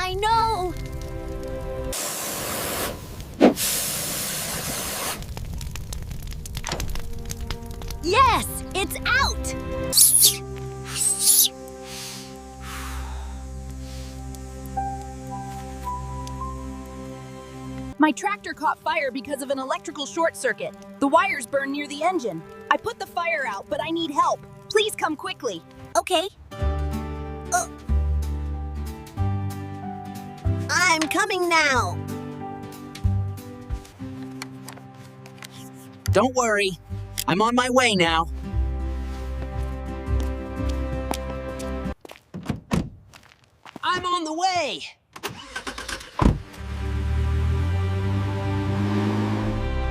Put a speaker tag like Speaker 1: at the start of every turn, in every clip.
Speaker 1: I know! Yes! It's out! My tractor caught fire because of an electrical short circuit. The wires burned near the engine. I put the fire out, but I need help. Please come quickly. Okay. I'm coming now.
Speaker 2: Don't worry. I'm on my way now. I'm on the way.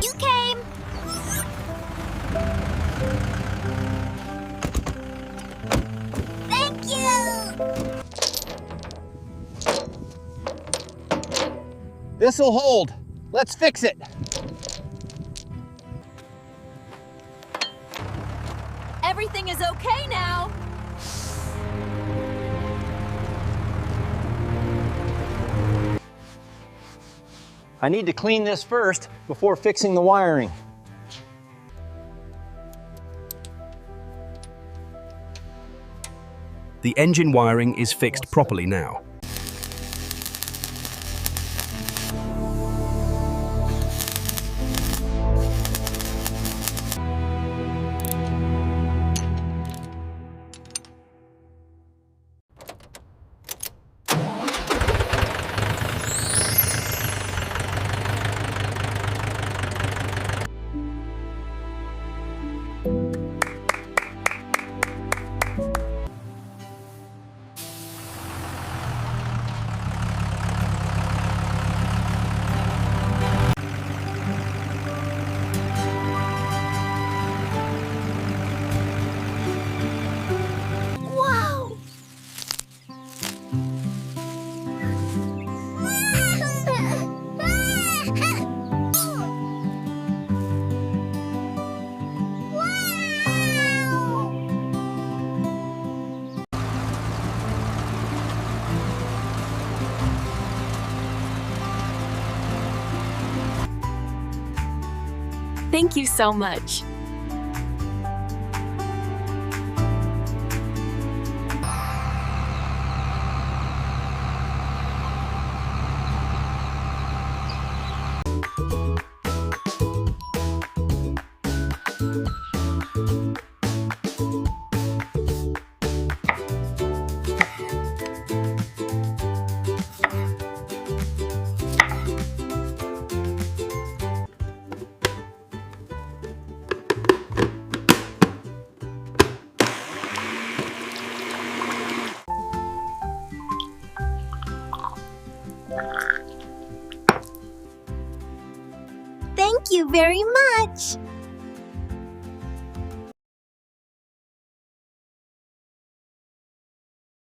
Speaker 1: You came. Thank you.
Speaker 3: This'll hold. Let's fix it.
Speaker 1: Everything is okay now.
Speaker 3: I need to clean this first before fixing the wiring.
Speaker 4: The engine wiring is fixed properly now.
Speaker 1: Wow!
Speaker 5: Thank you so much.
Speaker 1: Thank you very much.